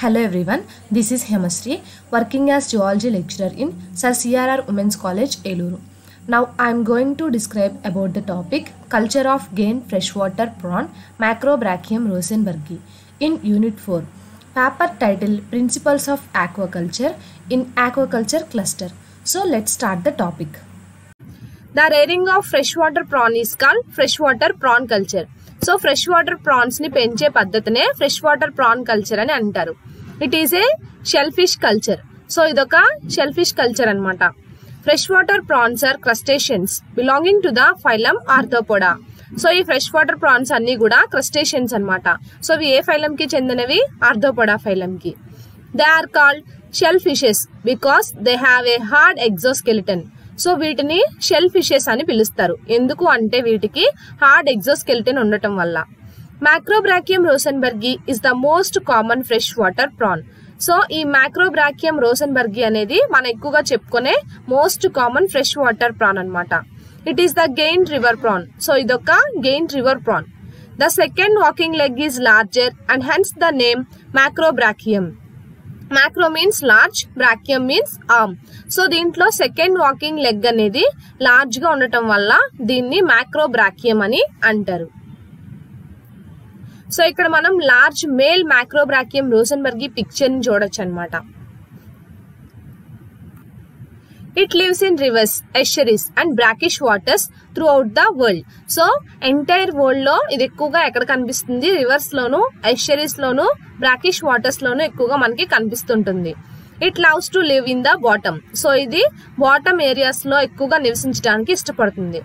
Hello everyone, this is Hemasri, working as Zoology lecturer in Sir CRR Women's College, Eluru. Now I am going to describe about the topic Culture of Gain Freshwater Prawn Macrobrachium rosenbergii in Unit 4. Paper title Principles of Aquaculture in Aquaculture Cluster. So let's start the topic. The rearing of freshwater prawn is called freshwater prawn culture. So freshwater prawns ni పెంచే పద్ధతినే freshwater prawn culture అని అంటారు. It is a shellfish culture. So ఇదొక shellfish culture అన్నమాట. Freshwater prawns are crustaceans belonging to the phylum Arthropoda. So ఈ freshwater prawns అన్ని కూడా crustaceans అన్నమాట. సో ఇవి ఏ phylum కి చెందినవి? Arthropoda phylum కి. They are called shellfishes because they have a hard exoskeleton. So వీటిని షెల్ ఫిషెస్ అని పిలుస్తారు. ఎందుకు అంటే వీటికి హార్డ్ ఎగ్జోస్కెలిటన్ ఉండటం వల్ల. Macrobrachium rosenbergii is the most common fresh water prawn. So ఈ మ్యాక్రోబ్రాకియం రోసెన్బర్గీ అనేది మనం ఎక్కువగా చెప్పుకునే most common fresh water prawn అన్నమాట. ఇట్ ఈస్ ద గెయిన్ రివర్ ప్రాన్. సో ఇదొక గెయిన్ river prawn. The second walking leg is larger and hence the name Macrobrachium. Macro means large, brachium means arm. So దీంట్లో second walking leg అనేది large గా ఉండటం వల్ల దీన్ని మ్యాక్రోబ్రాకియం అని అంటారు. సో ఇక్కడ మనం లార్జ్ మేల్ మ్యాక్రోబ్రాకియం రోసెన్బర్గీ పిక్చర్ ని చూడొచ్చు అనమాట. It lives in rivers, estuaries and brackish waters throughout the world. So entire world లో ఇది ఎక్కువగా ఎక్కడ కనిపిస్తుంది? రివర్స్ లోను, ఎస్టరీస్ లోను, బ్రాకిష్ వాటర్స్ లోను ఎక్కువగా మనకి కనిపిస్తుంటుంది. It loves to live in the bottom. So ఇది బాటమ్ ఏరియాస్ లో ఎక్కువగా నివసించడానికి ఇష్టపడుతుంది.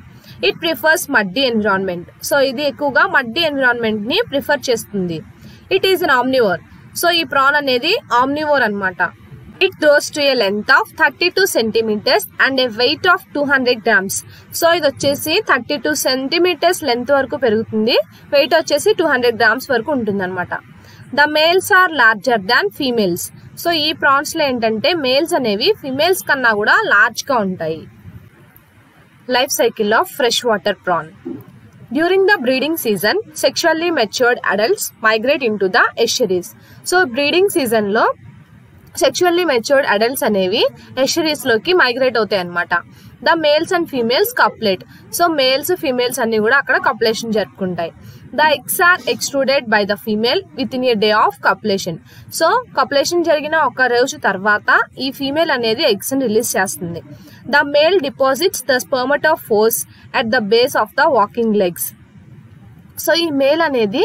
It prefers muddy environment. So ఇది ఎక్కువగా మడ్డీ ఎన్విరాన్మెంట్ ని ప్రిఫర్ చేస్తుంది. It is an omnivore. So ఈ ప్రాన్ అనేది ఆమ్నివోర్ అన్నమాట. It grows to a length of 32 centimeters and a weight of 200 grams. So ఇది వచ్చేసి 32 centimeters లెంత్ వరకు పెరుగుతుంది. వెయిట్ వచ్చేసి 200 grams వరకు ఉంటుంది అనమాట. The males are larger than females. So ఈ ప్రాన్స్ లో ఏంటంటే మేల్స్ అనేవి ఫీమేల్స్ కన్నా కూడా లార్జ్ గా ఉంటాయి. Life cycle of fresh water prawn. During the breeding season, sexually matured adults migrate into the estuaries. So breeding season లో sexually matured adults అనేవి ఎస్టరీస్ లోకి మైగ్రేట్ అవుతాయి అనమాట. The males and females copulate. So males females అన్ని కూడా అక్కడ copulation జరుపుకుంటాయి. The eggs are extruded by the female within a day of copulation. So copulation జరిగిన ఒక రోజు తర్వాత ఈ ఫీమేల్ అనేది ఎగ్స్ ని రిలీజ్ చేస్తుంది. The male deposits the spermatophores at the base of the walking legs. So ఈ male అనేది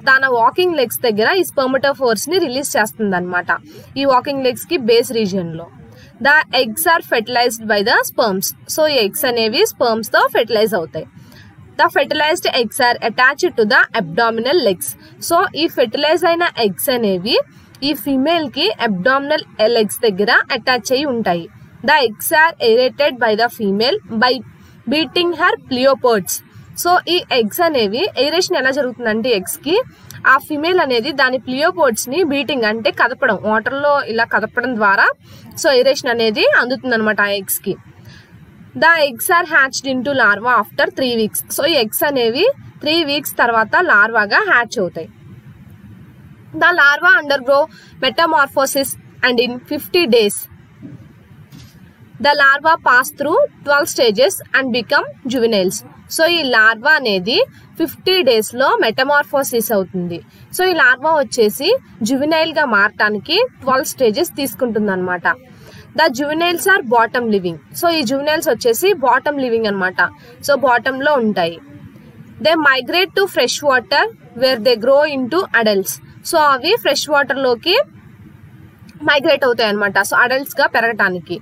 తన వాకింగ్ లెగ్స్ దగ్గర ఈ స్పర్మటోఫోర్స్ ని రిలీజ్ చేస్తుంది అనమాట. ఈ వాకింగ్ లెగ్స్ కి బేస్ రీజియన్ లో. The eggs are fertilized by the sperms. So ఈ ఎగ్స్ అనేవి స్పర్మ్స్ తో ఫెర్టిలైజ్ అవుతాయి. The fertilized eggs are attached to the abdominal legs. So ఈ ఫెర్టిలైజ్ అయిన ఎగ్స్ అనేవి ఈ ఫీమేల్ కి అబ్డామినల్ లెగ్స్ దగ్గర అటాచ్ అయి ఉంటాయి. The eggs are aerated by the female by beating her pleopods. So ఈ ఎగ్స్ అనేవి ఎయిరేషన్ ఎలా జరుగుతుందంటే ఎగ్స్ కి ఆ ఫిమేల్ అనేది దాని ప్లియోపోడ్స్ ని బీటింగ్ అంటే కదపడం, వాటర్ లో ఇలా కదపడం ద్వారా సో ఎయిరేషన్ అనేది అందుతుంది అనమాట ఆ ఎగ్స్ కి. The eggs are hatched into larva after 3 weeks. So ఈ ఎగ్స్ అనేవి 3 weeks తర్వాత లార్వాగా హ్యాచ్ అవుతాయి. The larva undergo metamorphosis and in 50 days the larva pass through 12 stages and become juveniles. So ఈ లార్వా అనేది 50 days లో metamorphosis అవుతుంది. So ఈ లార్వా వచ్చేసి జువెనైల్ గా మారటానికి 12 stages తీసుకుంటుంది అనమాట. The juveniles are bottom living. So ఈ జువెనైల్స్ వచ్చేసి బాటమ్ లివింగ్ అనమాట. సో బాటమ్ లో ఉంటాయి. They migrate to fresh water where they grow into adults. So అవి ఫ్రెష్ వాటర్ లోకి మైగ్రేట్ అవుతాయి అనమాట. సో అడల్ట్స్ గా పెరగటానికి.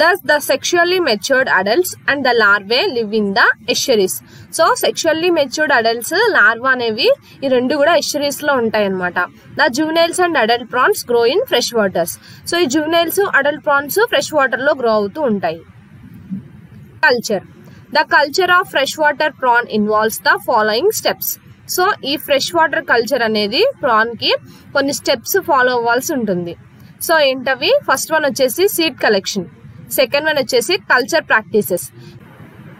Thus, the sexually matured adults and the larvae live in the estuaries. So sexually matured adults, larvae అనేవి ఈ రెండు కూడా estuaries లో ఉంటాయి అనమాట. The juveniles and adult prawns grow in fresh waters. So ఈ juveniles, adult prawns fresh water లో grow అవుతూ ఉంటాయి. Culture. The culture of freshwater prawn involves the following steps. So ఈ ఫ్రెష్ వాటర్ కల్చర్ అనేది prawn కి కొన్ని steps follow అవ్వాల్సి ఉంటుంది. సో ఏంటవి? ఫస్ట్ వన్ వచ్చేసి సీడ్ కలెక్షన్. సెకండ్ వన్ వచ్చేసి culture practices.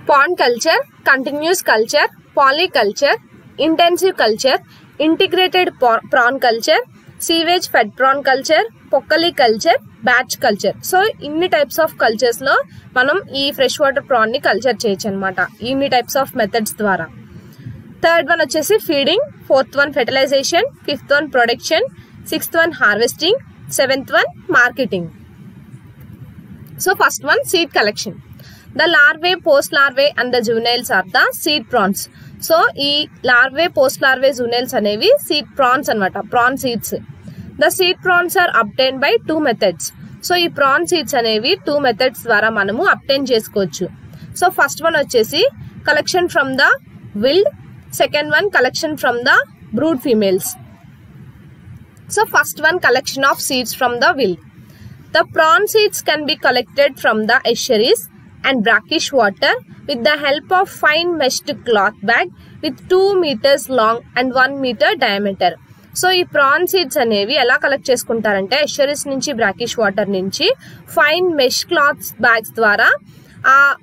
Pond culture, continuous culture, polyculture, intensive culture, integrated prawn culture, sewage fed prawn culture, Pokkali culture, batch culture. So ఇన్ని types of cultures లో మనం ఈ fresh water prawn ని culture చేయొచ్చు అనమాట, ఇన్ని types of methods ద్వారా. థర్డ్ వన్ వచ్చేసి feeding, fourth one fertilisation, fifth one production, sixth one harvesting, seventh one marketing. So first one seed collection. The larvae, post larvae and the juveniles are the seed prawns. So ఈ larvae, post larvae, juveniles అనేవి seed prawns అన్నమాట, prawn seeds. The seed prawns are obtained by two methods. So ఈ prawn seeds అనేవి two methods ద్వారా మనము obtain చేసుకోవచ్చు. So first one వచ్చేసి collection from the wild, second one collection from the brood females. So first one collection of seeds from the wild. The prawn seeds can be collected from the estuaries and brackish water with the help of fine meshed cloth bag with 2 meters long and 1 meter diameter. So ఈ PRAN seeds అనేవి ఎలా collect చేసుకుంటారంటే ఎస్టరీస్ నుంచి, brackish water నుంచి fine mesh cloth bags ద్వారా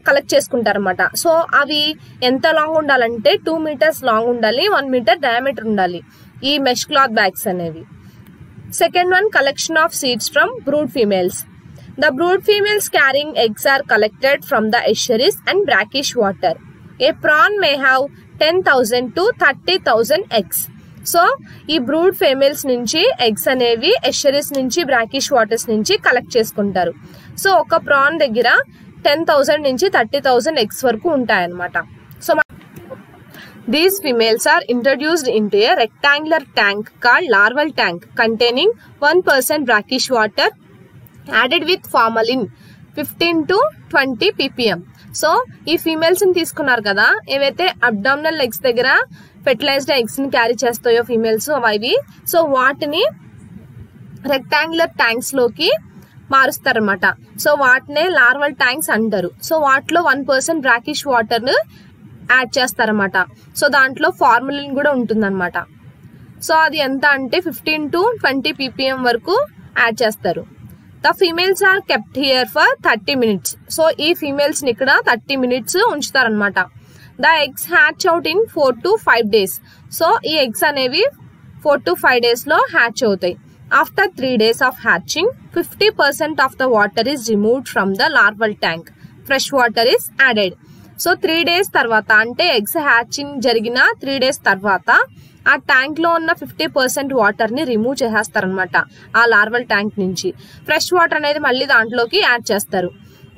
collect చేసుకుంటారు అనమాట. So అవి ఎంత లాంగ్ ఉండాలంటే 2 meters లాంగ్ ఉండాలి, 1 meter డయామీటర్ ఉండాలి ఈ మెష్ క్లాత్ బ్యాగ్స్ అనేవి. Second one collection of seeds from brood females. The brood females carrying eggs are collected from the estuaries and brackish water. A prawn may have 10,000 to 30,000 eggs. So ఈ brood females నుంచి eggs అనేవి ఎస్టరీస్ నుంచి, brackish waters నుంచి collect చేసుకుంటారు. So ఒక PRAN దగ్గర 10,000 నుంచి 30,000 eggs వరకు ఉంటాయన్నమాట. So these females are introduced into a rectangular tank called larval tank containing 1% brackish water added with formalin 15 to 20 ppm. So ఈ ఫీమేల్స్ ని తీసుకున్నారు కదా, ఏవైతే అబ్డామినల్ లెగ్స్ దగ్గర ఫెర్టిలైజ్డ్ ఎగ్స్ ని క్యారీ చేస్తాయో ఫీమేల్స్ అవి, సో వాటిని రెక్టాంగులర్ ట్యాంక్స్ లోకి మారుస్తారనమాట. సో వాటినే లార్వల్ ట్యాంక్స్ అంటారు. సో వాటిలో 1% బ్రాకిష్ వాటర్ ను యాడ్ చేస్తారనమాట. సో దాంట్లో ఫార్ములిన్ కూడా ఉంటుందన్నమాట. సో అది ఎంత అంటే 15 to 20 ppm వరకు యాడ్ చేస్తారు. The females are kept here for 30 minutes. So ఈ ఫీమేల్స్ ని ఇక్కడ 30 minutes ఉంచుతారనమాట. The eggs hatch out in 4 to 5 days. So ఈ ఎగ్స్ అనేవి 4 to 5 days లో హ్యాచ్ అవుతాయి. After 3 days of hatching, 50% of the water is removed from the larval tank. Fresh water is added. So 3 days తర్వాత అంటే eggs hatching జరిగిన 3 days తర్వాత ఆ tank లో ఉన్న 50% వాటర్ ని రిమూవ్ చేసేస్తారనమాట ఆ లార్వల్ ట్యాంక్ నుంచి. ఫ్రెష్ వాటర్ అనేది మళ్ళీ దాంట్లోకి యాడ్ చేస్తారు.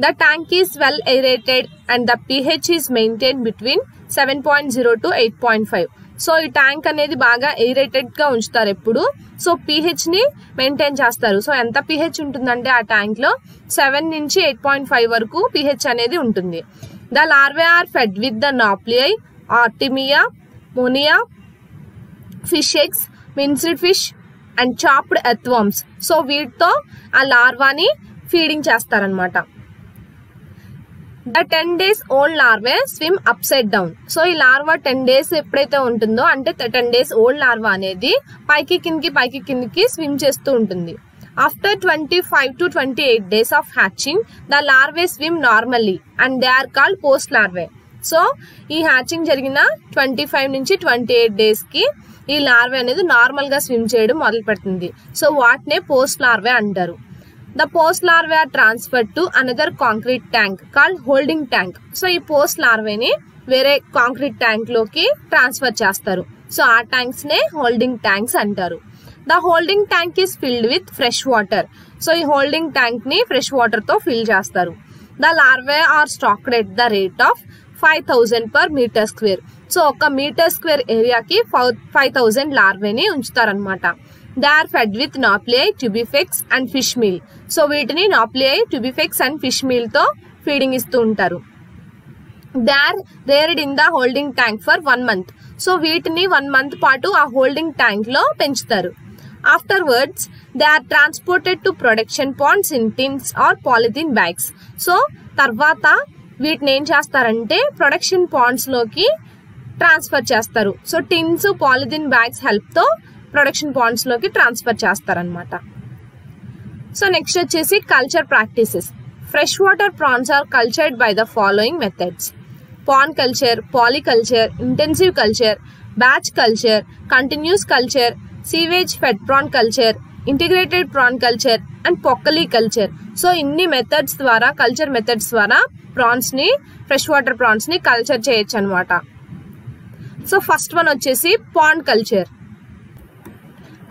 The tank is well aerated and the pH is maintain between 7.0 to 8.5. So ఈ ట్యాంక్ అనేది బాగా ఎయిరేటెడ్ గా ఉంచుతారు ఎప్పుడు. సో pH ని మెయింటైన్ చేస్తారు. సో ఎంత pH ఉంటుందంటే ఆ ట్యాంక్ లో 7 నుంచి 8.5 వరకు pH అనేది ఉంటుంది. The larvae are fed with the nauplii, Artemia, moina, fish eggs, minced fish and chopped earthworms. So వీటితో ఆ లార్వాని ఫీడింగ్ చేస్తారనమాట. The 10 days old larvae swim upside down. So ఈ లార్వా 10 days ఎప్పుడైతే ఉంటుందో అంటే 10 days ఓల్డ్ లార్వా అనేది పైకి కిందికి స్విమ్ చేస్తూ ఉంటుంది. After 25 to 28 days of hatching the larvae swim normally and they are called post larvae. So ఈ హ్యాచింగ్ జరిగిన 25 నుంచి 28 days కి ఈ లార్వే అనేది నార్మల్ గా స్విమ్ చేయడం మొదలు పెడుతుంది. సో వాటినే పోస్ట్ లార్వే అంటారు. The post larvae are transferred to another concrete tank called holding tank. So ఈ పోస్ట్ లార్వేని వేరే కాంక్రీట్ ట్యాంక్ లోకి ట్రాన్స్ఫర్ చేస్తారు. సో ఆ ట్యాంక్స్ నే హోల్డింగ్ ట్యాంక్స్ అంటారు. The holding tank is filled with fresh water. So ఈ హోల్డింగ్ ట్యాంక్ ని ఫ్రెష్ వాటర్ తో ఫిల్ చేస్తారు. The larvae are stocked at the rate of 5,000 per meter square. So ఒక metre square ఏరియాకి 5,000 లార్వేని ఉంచుతారనమాట. They are fed with nauplii, tubifex and fish meal. So వీటిని nauplii, tubifex and fish meal తో feeding ఇస్తూ ఉంటారు. They are reared in the holding tank for 1 month. So వీటిని 1 month పాటు ఆ హోల్డింగ్ ట్యాంక్ లో పెంచుతారు. Afterwards, they are transported to production ponds in tins or polythene bags. So తర్వాత వీటిని ఏం చేస్తారంటే ప్రొడక్షన్ పాండ్స్ లోకి ట్రాన్స్ఫర్ చేస్తారు. So tins, polythene bags help తో ప్రొడక్షన్ పాండ్స్ లోకి ట్రాన్స్ఫర్ చేస్తారనమాట. సో నెక్స్ట్ వచ్చేసి culture practices. Fresh water prawns are cultured by the following methods: pond culture, polyculture, intensive culture, batch culture, continuous culture, sewage fed prawn culture, integrated prawn culture and Pokkali culture. So ఇన్ని methods ద్వారా, culture methods ద్వారా prawns ని, fresh water prawns ని culture చేయొచ్చు అనమాట. So first one వచ్చేసి pond culture.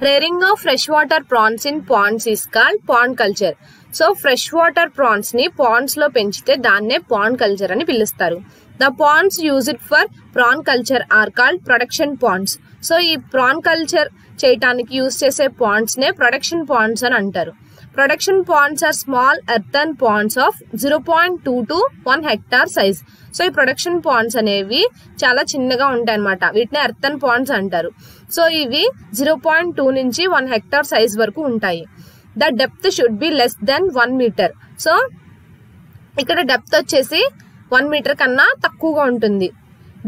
Rearing of fresh water prawns in ponds is called pond culture. So fresh water prawns ని ponds లో పెంచితే దాన్నే పాండ్ కల్చర్ అని పిలుస్తారు. The ponds used for prawn culture are called production ponds. So ఈ prawn culture చేయడానికి use చేసే ponds నే ప్రొడక్షన్ పాండ్స్ అని అంటారు. Production ponds are small earthen ponds of 0.2 to 1 hectare size. So ఈ ప్రొడక్షన్ పాండ్స్ అనేవి చాలా చిన్నగా ఉంటాయి అనమాట. వీటిని ఎర్తన్ పాండ్స్ అంటారు. సో ఇవి 0.2 నుంచి 1 hectare సైజ్ వరకు ఉంటాయి. The depth should be less than 1 meter. So ఇక్కడ డెప్త్ వచ్చేసి 1 meter కన్నా తక్కువగా ఉంటుంది.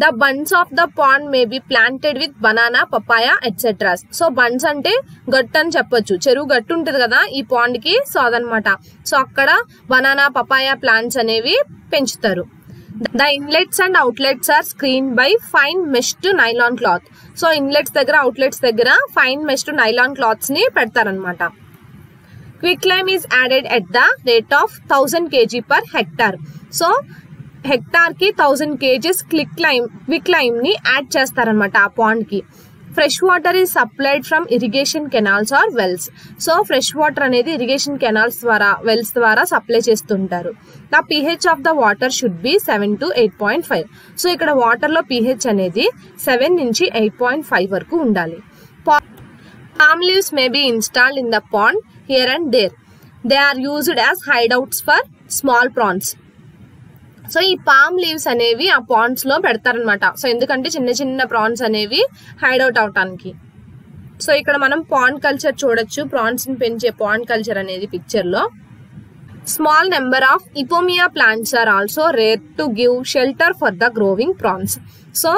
The bunds of the pond may be planted with banana, papaya etcetera. So bunds అంటే గట్టు అని చెప్పొచ్చు. చెరువు గట్టు ఉంటుంది కదా ఈ పాండ్ కి, సో అదనమాట. సో అక్కడ బనానా, పపాయ ప్లాంట్స్ అనేవి పెంచుతారు. The inlets and outlets are screen by fine meshed nylon cloth. So inlets దగ్గర, అవుట్లెట్స్ దగ్గర ఫైన్ మెష్డ్ నైలాన్ క్లాత్స్ ని పెడతారనమాట. Quick lime is added at the rate of 1000 kg per hectare. So hectare కి 1000 kgs quick lime ని add చేస్తారనమాట ఆ pond కి. Fresh water is supplied from irrigation canals or wells. So fresh water అనేది irrigation canals ద్వారా, wells ద్వారా supply చేస్తుంటారు. The pH of the water should be 7 to 8.5. So ఇక్కడ వాటర్ లో pH అనేది 7 నుంచి 8.5 వరకు ఉండాలి. Palm leaves may be installed in the pond here and there. They are used as hideouts for small prawns. So ఈ palm leaves అనేవి ఆ Pond's లో పెడతారనమాట. సో ఎందుకంటే చిన్న చిన్న ప్రాన్స్ అనేవి హైడౌట్ అవటానికి. సో ఇక్కడ మనం పాండ్ కల్చర్ చూడొచ్చు. ప్రాన్స్ ని పెంచే పాండ్ కల్చర్ అనేది పిక్చర్ లో. Small number of ipomoea plants are also rear to give shelter for the growing prawns. So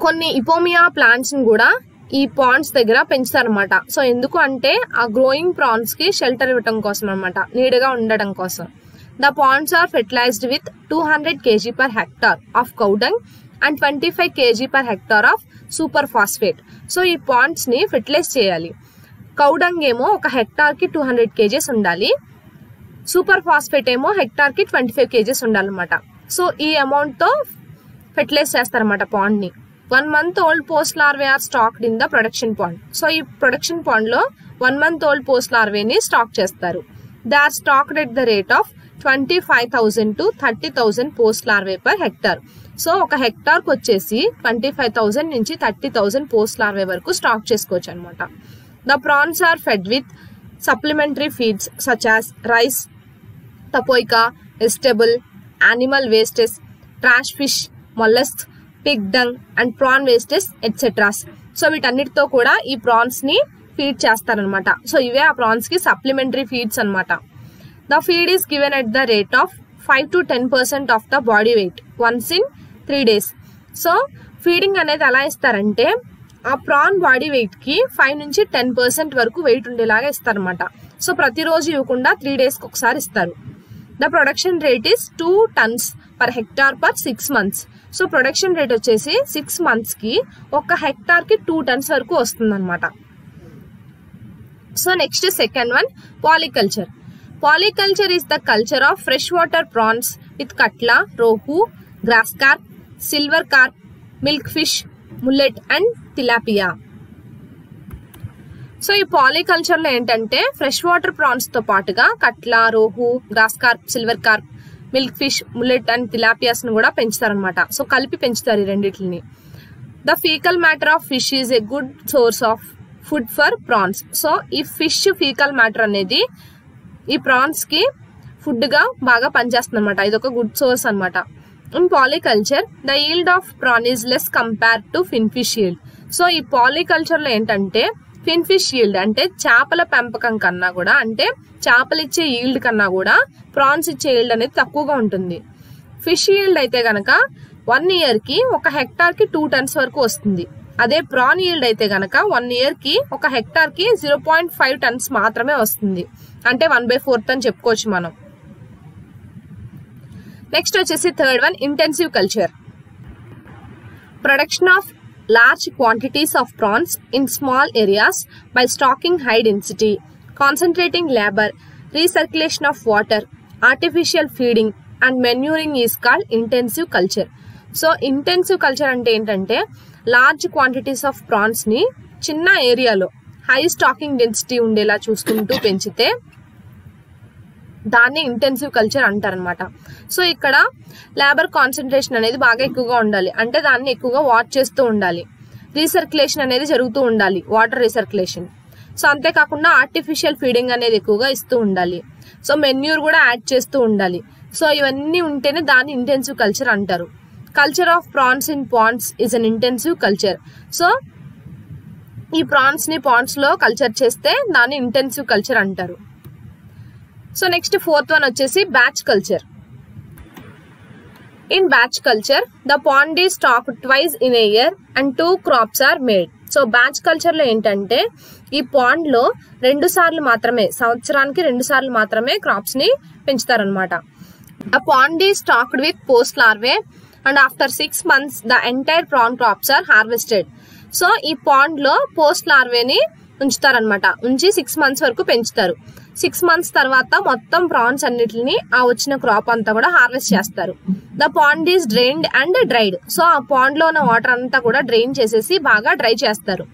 కొన్ని ఇపోమియా ప్లాంట్స్ ని కూడా ఈ పాండ్స్ దగ్గర పెంచుతారనమాట. సో ఎందుకు అంటే ఆ గ్రోయింగ్ ప్రాన్స్ కి షెల్టర్ ఇవ్వటం కోసం అనమాట, నీడగా ఉండటం కోసం. The ponds are fertilized with 200 kg per hectare of cow dung and 25 kg per hectare of super phosphate. So ఈ పాండ్స్ ని ఫెర్టిలైజ్ చేయాలి. కౌ డంగ్ ఏమో ఒక హెక్టార్ కి 200 kgs ఉండాలి. సూపర్ ఫాస్ఫేట్ ఏమో హెక్టార్ కి 25 kgs ఉండాలన్నమాట. సో ఈ అమౌంట్ తో ఫెర్టిలైజ్ చేస్తారన్నమాట పాండ్ ని. 1 month old post larvae are stocked in the production pond. So ఈ ప్రొడక్షన్ పాండ్ లో 1 month old post larvae ని స్టాక్ చేస్తారు. They are stocked at the rate of 25,000 to 30,000 post larvae per hectare. So ఒక hectare కి వచ్చేసి 25,000 నుంచి 30,000 post larvae వరకు stock చేసుకోవచ్చు అనమాట. The prawns are fed with supplementary feeds such as rice, tapioca, vegetable, animal wastes, trash fish, mollusc, pig dung and prawn wastes etceteras. So వీటన్నిటితో కూడా ఈ ప్రాన్స్ ని ఫీడ్ చేస్తారనమాట. సో ఇవే ఆ ప్రాన్స్ కి సప్లిమెంటరీ ఫీడ్స్ అనమాట. The feed is given at the rate of 5 to 10% of the body weight once in 3 days. So feeding అనేది ఎలా ఇస్తారంటే ఆ ప్రాన్ బాడీ వెయిట్ కి 5 నుంచి 10% వరకు వెయిట్ ఉండేలాగా ఇస్తారనమాట. సో ప్రతిరోజు ఇవ్వకుండా 3 days కి ఒకసారి ఇస్తారు. The production rate is 2 tons per hectare per 6 months. So production rate వచ్చేసి 6 months కి ఒక హెక్టార్ కి 2 tons వరకు వస్తుంది అనమాట. So next second one polyculture. Polyculture is the culture of freshwater prawns with katla, rohu, grass carp, silver carp, milkfish, mullet and tilapia. So ఈ polyculture లో ఏంటంటే ఫ్రెష్ వాటర్ ప్రాన్స్ తో పాటుగా catla, rohu, grass carp, silver carp, milk fish, mullet and tilapias ను కూడా పెంచుతారనమాట. So కలిపి పెంచుతారు ఈ రెండింటిని. The faecal matter of fish is a good source of food for prawns. So ఈ ఫిష్ ఫీకల్ మ్యాటర్ అనేది ఈ ప్రాన్స్ కి ఫుడ్ గా బాగా పనిచేస్తుంది అనమాట. ఇది ఒక గుడ్ సోర్స్ అనమాట. In polyculture the yield of prawn is less compared to finfish yield. So ఈ పాలికల్చర్ లో ఏంటంటే ఫిన్ఫిష్ ఈల్డ్ అంటే చేపల పెంపకం కన్నా కూడా, అంటే చేపలు ఇచ్చే ఈల్డ్ కన్నా కూడా ప్రాన్స్ ఇచ్చే ఈల్డ్ అనేది తక్కువగా ఉంటుంది. ఫిష్ ఈల్డ్ అయితే గనక 1 year కి ఒక హెక్టార్ కి 2 tons వరకు వస్తుంది. అదే ప్రాన్ ఈల్డ్ అయితే గనక 1 year కి ఒక హెక్టార్ కి 0.5 tons మాత్రమే వస్తుంది. అంటే 1/4 అని చెప్పుకోవచ్చు మనం. నెక్స్ట్ వచ్చేసి third one intensive culture. Production of large quantities of prawns in small areas by stocking high density, concentrating labor, recirculation of water, artificial feeding and manuring is called intensive culture. So intensive culture అంటే ఏంటంటే large quantities of prawns ని చిన్న ఏరియాలో high stacking density ఉండేలా చూసుకుంటూ పెంచితే దాన్ని intensive culture అంటారనమాట. సో ఇక్కడ లేబర్ కాన్సన్ట్రేషన్ అనేది బాగా ఎక్కువగా ఉండాలి, అంటే దాన్ని ఎక్కువగా వాచ్ చేస్తూ ఉండాలి. రీసర్క్యులేషన్ అనేది జరుగుతూ ఉండాలి, వాటర్ రీసర్క్యులేషన్. సో అంతేకాకుండా ఆర్టిఫిషియల్ ఫీడింగ్ అనేది ఎక్కువగా ఇస్తూ ఉండాలి. సో మెన్యూర్ కూడా యాడ్ చేస్తూ ఉండాలి. సో ఇవన్నీ ఉంటేనే దాన్ని ఇంటెన్సివ్ కల్చర్ అంటారు. Culture of prawns in ponds is an intensive culture. So ఈ ప్రాన్స్ ని పాండ్స్ లో కల్చర్ చేస్తే దాన్ని ఇంటెన్సివ్ కల్చర్ అంటారు. సో నెక్స్ట్ ఫోర్త్ వన్ వచ్చేసి batch culture. In batch culture the pond is stocked twice in a year and 2 crops are made. So batch culture లో ఏంటంటే ఈ పాండ్ లో 2 సార్లు మాత్రమే, సంవత్సరానికి 2 సార్లు మాత్రమే క్రాప్స్ ని పెంచుతారనమాట. The pond is stocked with post larvae and after 6 months the entire prawn crops are harvested. So ఈ పాండ్ లో పోస్ట్ లార్వేని ఉంచుతారనమాట, ఉంచి 6 months వరకు పెంచుతారు. 6 months తర్వాత మొత్తం ప్రాన్స్ అన్నిటిని ఆ వచ్చిన క్రాప్ అంతా కూడా హార్వెస్ట్ చేస్తారు. The pond is drained and dried. So ఆ పాండ్ లో ఉన్న వాటర్ అంతా కూడా డ్రైన్ చేసేసి బాగా డ్రై చేస్తారు.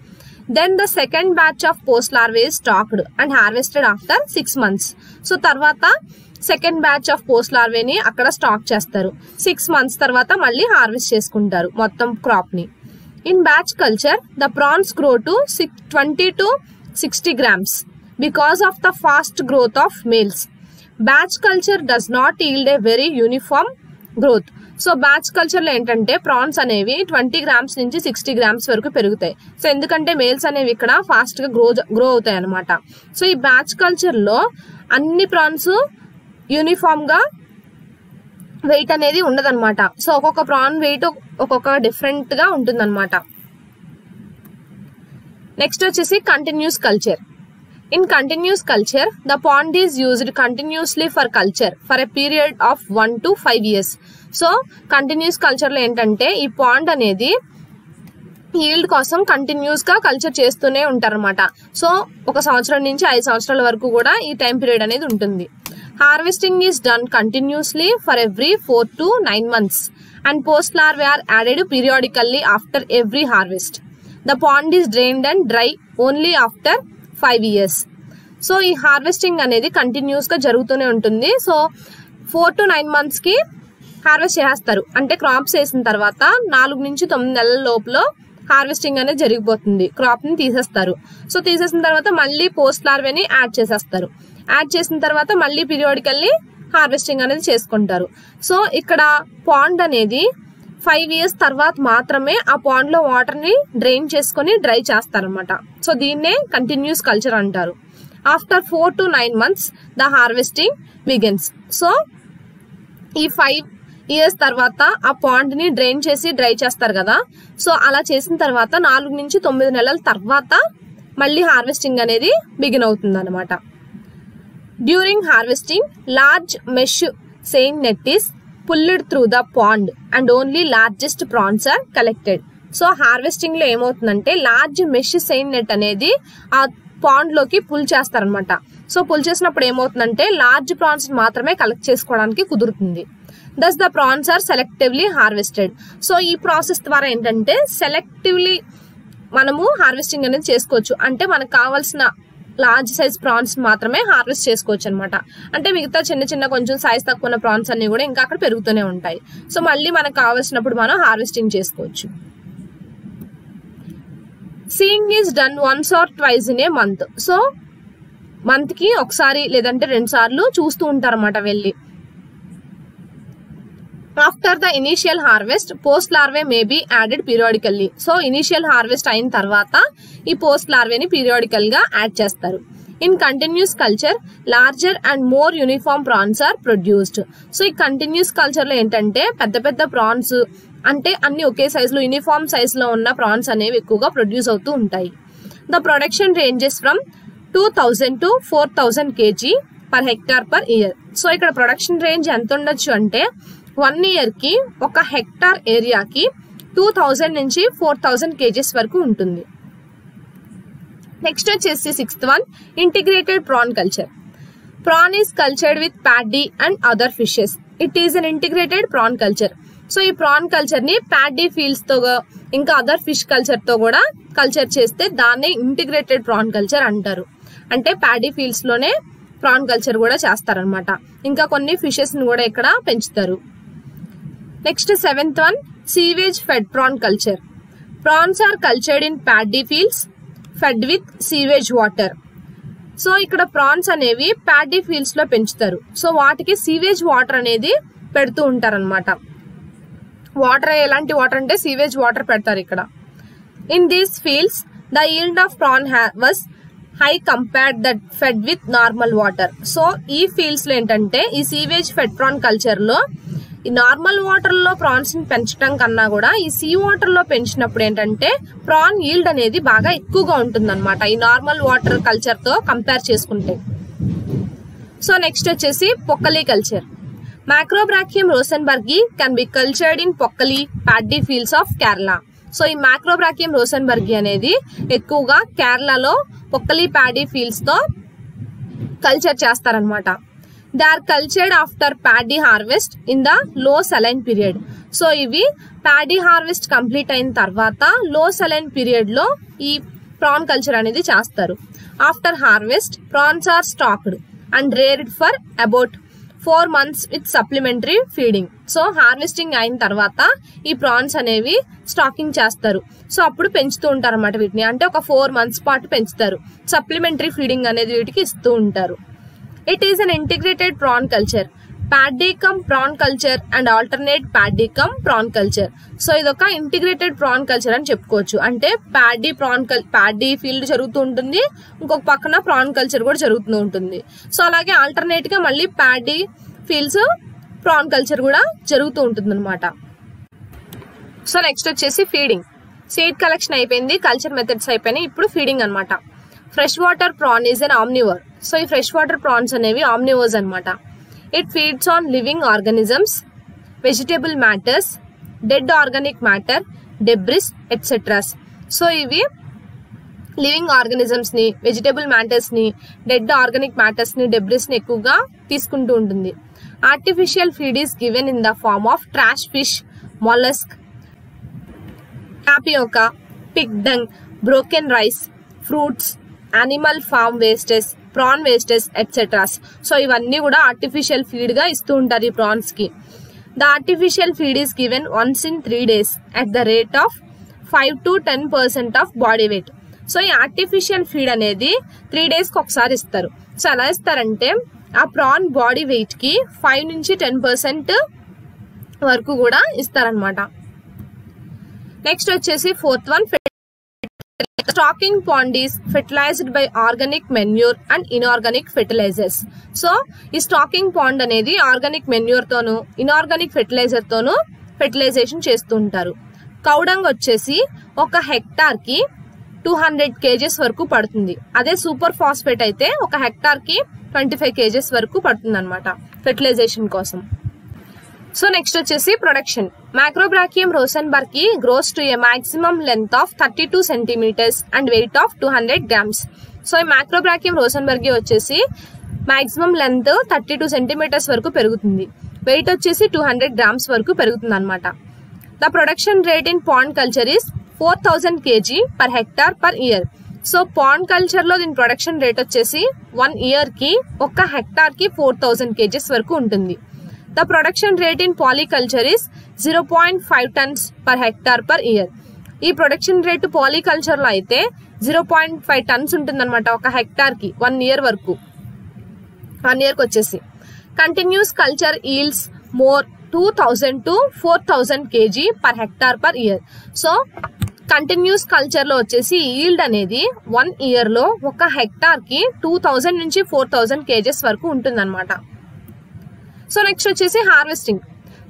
Then the second batch of post larvae is stocked and harvested after 6 months. So తర్వాత సెకండ్ బ్యాచ్ ఆఫ్ పోస్ట్ లార్వేని అక్కడ స్టాక్ చేస్తారు. 6 months తర్వాత మళ్ళీ హార్వెస్ట్ చేసుకుంటారు మొత్తం క్రాప్ ని. In batch culture the prawns grow to 20 to 60 grams because of the fast growth of males. Batch culture does not yield a very uniform growth. So batch culture లో ఏంటంటే prawns అనేవి 20 grams నుంచి 60 grams వరకు పెరుగుతాయి. So ఎందుకంటే males అనేవి ఇక్కడ fast గా గ్రో అవుతాయి అనమాట. సో ఈ బ్యాచ్ కల్చర్ లో అన్ని ప్రాన్స్ యూనిఫామ్ గా వెయిట్ అనేది ఉండదన్నమాట. సో ఒక్కొక్క ప్రాన్ వెయిట్ ఒక్కొక్క డిఫరెంట్ గా ఉంటుందన్నమాట. నెక్స్ట్ వచ్చేసి continuous culture. In continuous culture the pond is used continuously for culture for a period of 1 to 5 years. So continuous culture లో ఏంటంటే ఈ పాండ్ అనేది ఈల్డ్ కోసం కంటిన్యూస్ గా కల్చర్ చేస్తూనే ఉంటారన్నమాట. సో 1 సంవత్సరం నుంచి 5 సంవత్సరాల వరకు కూడా ఈ టైం పీరియడ్ అనేది ఉంటుంది. Harvesting is done continuously for every 4 to 9 months and post larvae are added periodically after every harvest. The pond is drained and dry only after 5 years. So ఈ హార్వెస్టింగ్ అనేది కంటిన్యూస్ గా జరుగుతూనే ఉంటుంది. So 4 to 9 months కి harvest చేస్తారు, అంటే crops వేసిన తర్వాత 4 నుంచి 9 నెలల లోపల హార్వెస్టింగ్ అనేది జరిగిపోతుంది. క్రాప్ ని తీసేస్తారు. సో తీసేసిన తర్వాత మళ్ళీ పోస్ట్ లార్వేని యాడ్ చేసేస్తారు. యాడ్ చేసిన తర్వాత మళ్ళీ పీరియాడికల్లీ హార్వెస్టింగ్ అనేది చేసుకుంటారు. సో ఇక్కడ పాండ్ అనేది 5 years తర్వాత మాత్రమే ఆ పాండ్ లో వాటర్ ని డ్రైన్ చేసుకుని డ్రై చేస్తారనమాట. సో దీన్నే కంటిన్యూస్ కల్చర్ అంటారు. After 4 to 9 months the harvesting begins. So ఈ 5 years తర్వాత ఆ పాండ్ ని డ్రైన్ చేసి డ్రై చేస్తారు కదా. సో అలా చేసిన తర్వాత 4 నుంచి 9 నెలల తర్వాత మళ్ళీ హార్వెస్టింగ్ అనేది బిగిన్ అవుతుంది అనమాట. During harvesting large mesh seine net is pulled through the pond and only largest prawns are collected. So harvesting లో ఏమవుతుందంటే లార్జ్ మెష్ సెయిన్ నెట్ అనేది ఆ పాండ్ లోకి పుల్ చేస్తారనమాట. సో పుల్ చేసినప్పుడు ఏమవుతుందంటే లార్జ్ ప్రాన్స్ మాత్రమే కలెక్ట్ చేసుకోవడానికి కుదురుతుంది. Thus the prawns are selectively harvested. So ఈ ప్రాసెస్ ద్వారా ఏంటంటే సెలెక్టివ్లీ మనము హార్వెస్టింగ్ అనేది చేసుకోవచ్చు. అంటే మనకు కావాల్సిన లార్జ్ సైజ్ ప్రాన్స్ మాత్రమే హార్వెస్ట్ చేసుకోవచ్చు అనమాట. అంటే మిగతా చిన్న చిన్న కొంచెం సైజ్ తక్కువ ఉన్న ప్రాన్స్ అన్ని కూడా ఇంకా అక్కడ పెరుగుతూనే ఉంటాయి. సో మళ్ళీ మనకు కావాల్సినప్పుడు మనం హార్వెస్టింగ్ చేసుకోవచ్చు. Seeing is done once or twice in a month. So month కి ఒకసారి లేదంటే 2 సార్లు చూస్తూ ఉంటారన్నమాట వెళ్ళి. After the initial harvest post larvae may be added periodically. So initial harvest అయిన తర్వాత ఈ పోస్ట్ లార్వేని పీరియాడికల్ గా యాడ్ చేస్తారు. In continuous culture larger and more uniform prawns are produced. So ఈ కంటిన్యూస్ కల్చర్ లో ఏంటంటే పెద్ద పెద్ద ప్రాన్స్ అంటే అన్ని ఒకే సైజ్ లో యూనిఫామ్ సైజ్ లో ఉన్న ప్రాన్స్ అనేవి ఎక్కువగా ప్రొడ్యూస్ అవుతూ ఉంటాయి. The production ranges from 2000 to 4000 kg per hectare per year. So ఇక్కడ ప్రొడక్షన్ రేంజ్ ఎంత ఉండొచ్చు అంటే 1 year కి 1 hectare ఏరియాకి 2000 నుంచి 4000 kgs వరకు ఉంటుంది. నెక్స్ట్ వచ్చేసి 6th one integrated prawn culture. Prawn is cultured with paddy and other fishes. It is an integrated prawn culture. So ఈ ప్రాన్ కల్చర్ ని ప్యాడీ ఫీల్డ్స్ తో ఇంకా అదర్ ఫిష్ కల్చర్ తో కూడా కల్చర్ చేస్తే దాన్ని ఇంటిగ్రేటెడ్ ప్రాన్ కల్చర్ అంటారు. అంటే ప్యాడీ ఫీల్డ్స్ లోనే ప్రాన్ కల్చర్ కూడా చేస్తారనమాట. ఇంకా కొన్ని ఫిషెస్ ని కూడా ఇక్కడ పెంచుతారు. Next 7th one sewage fed prawn culture. Prawns are cultured in paddy fields fed with sewage water. So ఇక్కడ ప్రాన్స్ అనేవి ప్యాడీ ఫీల్డ్స్ లో పెంచుతారు. సో వాటికి సీవేజ్ వాటర్ అనేది పెడుతూ ఉంటారనమాట. వాటర్ ఎలాంటి వాటర్ అంటే సీవేజ్ వాటర్ పెడతారు ఇక్కడ. In these fields the yield of prawn was high compared that fed with normal water. So ఈ ఫీల్డ్స్ లో ఏంటంటే ఈ సీవేజ్ ఫెడ్ ప్రాన్ కల్చర్ లో ఈ నార్మల్ వాటర్ లో ప్రాన్స్ ని పెంచడం కన్నా కూడా ఈ సీ వాటర్ లో పెంచినప్పుడు ఏంటంటే ప్రాన్ ఈల్డ్ అనేది బాగా ఎక్కువగా ఉంటుంది అనమాట ఈ నార్మల్ వాటర్ కల్చర్ తో కంపేర్ చేసుకుంటే. సో నెక్స్ట్ వచ్చేసి పొక్కలి culture. Macrobrachium rosenbergi can be cultured in Pokkali paddy fields of Kerala. So ఈ Macrobrachium rosenbergi అనేది ఎక్కువగా కేరళలో పొక్కలి ప్యాడీ ఫీల్డ్స్ తో కల్చర్ చేస్తారనమాట. They are cultured after paddy harvest in the low saline period. So ఇవి paddy harvest complete అయిన తర్వాత లో సెలైన్ పీరియడ్ లో ఈ ప్రాన్ కల్చర్ అనేది చేస్తారు. After harvest prawns are stocked and reared for about 4 months with supplementary feeding. So harvesting అయిన తర్వాత ఈ ప్రాన్స్ అనేవి స్టాకింగ్ చేస్తారు. సో అప్పుడు పెంచుతూ ఉంటారు అన్నమాట వీటిని. అంటే ఒక 4 months పాటు పెంచుతారు. సప్లిమెంటరీ ఫీడింగ్ అనేది వీటికి ఇస్తూ ఉంటారు. It is an integrated prawn culture. Paddy cum prawn culture and alternate paddy cum prawn culture. So ఇదొక ఇంటిగ్రేటెడ్ ప్రాన్ కల్చర్ అని చెప్పుకోవచ్చు. అంటే ప్యాడీ ఫీల్డ్ జరుగుతూ ఉంటుంది, ఇంకొక పక్కన ప్రాన్ కల్చర్ కూడా జరుగుతూ ఉంటుంది. సో అలాగే ఆల్టర్నేట్ గా మళ్ళీ ప్యాడీ ఫీల్డ్స్ ప్రాన్ కల్చర్ కూడా జరుగుతూ ఉంటుంది అనమాట. సో నెక్స్ట్ వచ్చేసి ఫీడింగ్. సీడ్ కలెక్షన్ అయిపోయింది, కల్చర్ మెథడ్స్ అయిపోయినాయి, ఇప్పుడు ఫీడింగ్ అనమాట. Fresh water prawn is an omnivore. So ఈ ఫ్రెష్ వాటర్ ప్రాన్స్ అనేవి ఆమ్నివోర్స్ అనమాట. It feeds on living organisms, vegetable matters, dead organic matter, debris, etc. So ఇవి living organisms ని, vegetable matters ని, dead organic matters ని, debris ని ఎక్కువగా తీసుకుంటూ ఉంటుంది. Artificial feed is given in the form of trash fish, mollusc, tapioca, pig dung, broken rice, fruits, animal farm wastes, prawn wastes etcetera. So ఇవన్నీ కూడా artificial feed గా ఇస్తూ ఉంటారు ఈ ప్రాన్స్ కి. The artificial feed is given once in 3 days at the rate of 5 to 10% of body weight. So ఈ artificial feed అనేది 3 days కి ఒకసారి ఇస్తారు. సో ఎలా ఇస్తారంటే ఆ ప్రాన్ బాడీ వెయిట్ కి 5 నుంచి 10% వరకు కూడా ఇస్తారనమాట. నెక్స్ట్ వచ్చేసి 4th one stocking pond is fertilized by organic manure and inorganic fertilizers. So ఈ స్టాకింగ్ పాండ్ అనేది ఆర్గానిక్ మెన్యూర్ తోను ఇన్ఆర్గానిక్ ఫెర్టిలైజర్ తోను ఫెర్టిలైజేషన్ చేస్తూ ఉంటారు. కౌడంగ్ వచ్చేసి 1 hectare కి 200 kgs వరకు పడుతుంది. అదే సూపర్ ఫాస్ఫేట్ అయితే 1 hectare కి 25 kgs వరకు పడుతుంది అనమాట ఫెర్టిలైజేషన్ కోసం. సో నెక్స్ట్ వచ్చేసి production. Macrobrachium rosenbergi grows to a maximum length of 32 centimeters and weight of 200 grams. So ఈ Macrobrachium rosenbergi వచ్చేసి మాక్సిమం లెంత్ 32 centimeters వరకు పెరుగుతుంది. వెయిట్ వచ్చేసి 200 grams వరకు పెరుగుతుంది అనమాట. The production rate in pond culture is 4000 kg per hectare per year. So pond culture లో దీని ప్రొడక్షన్ రేట్ వచ్చేసి 1 year కి 1 hectare కి 4000 kgs వరకు ఉంటుంది. The production rate in polyculture is 0.5 tons per hectare per year. ఈ production rate polyculture లో అయితే 0.5 tons ఉంటుంది అనమాట 1 hectare కి 1 year వరకు. 1 year కి వచ్చేసి continuous culture yields more 2000 to 4000 kg per hectare per year. So continuous culture లో వచ్చేసి ఈల్డ్ అనేది 1 year లో 1 hectare కి 2000 నుంచి 4000 kgs వరకు ఉంటుంది అనమాట. సో నెక్స్ట్ వచ్చేసి harvesting.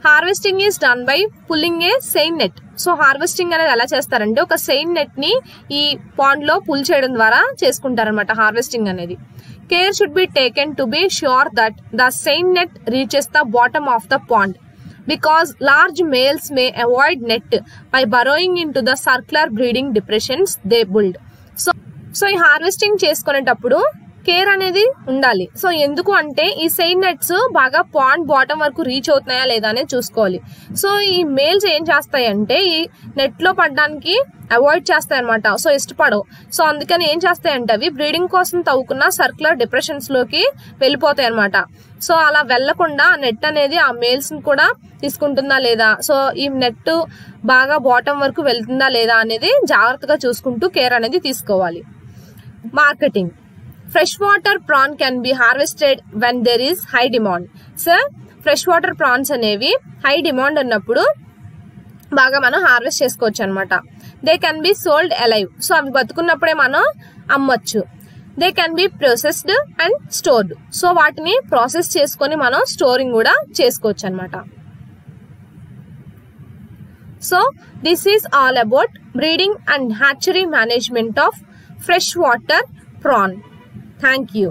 Harvesting is done by pulling A Seine net. So harvesting అనేది ఎలా చేస్తారంటే ఒక సెయిన్ నెట్ ని ఈ పాండ్ లో పుల్ చేయడం ద్వారా చేసుకుంటారనమాట హార్వెస్టింగ్ అనేది. Care should be taken to be sure that the seine net reaches the bottom of the pond. because large males may avoid net by burrowing into the circular breeding depressions they build. So ఈ harvesting చేసుకునేటప్పుడు care అనేది ఉండాలి. So ఎందుకు అంటే ఈ Seine nets బాగా pond bottom వరకు reach అవుతున్నాయా లేదా అనేది చూసుకోవాలి. సో ఈ మేల్స్ ఏం చేస్తాయి అంటే ఈ నెట్ లో పడడానికి అవాయిడ్ చేస్తాయి అనమాట. సో ఇష్టపడవు. సో అందుకని ఏం చేస్తాయంటే అవి బ్రీడింగ్ కోసం తవ్వుకున్న సర్క్యులర్ డిప్రెషన్స్ లోకి వెళ్ళిపోతాయి అనమాట. సో అలా వెళ్లకుండా నెట్ అనేది ఆ మేల్స్ ని కూడా తీసుకుంటుందా లేదా, సో ఈ నెట్ బాగా బాటమ్ వరకు వెళ్తుందా లేదా అనేది జాగ్రత్తగా చూసుకుంటూ కేర్ అనేది తీసుకోవాలి. Marketing. Freshwater prawn can be harvested when there is high demand. So freshwater prawns అనేవి హై డిమాండ్ ఉన్నప్పుడు బాగా మనం హార్వెస్ట్ చేసుకోవచ్చు అనమాట. They can be sold alive. So అవి బతుకున్నప్పుడే మనం అమ్మొచ్చు. They can be processed and stored. So వాటిని ప్రాసెస్ చేసుకొని మనం స్టోరింగ్ కూడా చేసుకోవచ్చు అనమాట. So this is all about breeding and hatchery management of fresh water prawn. Thank you.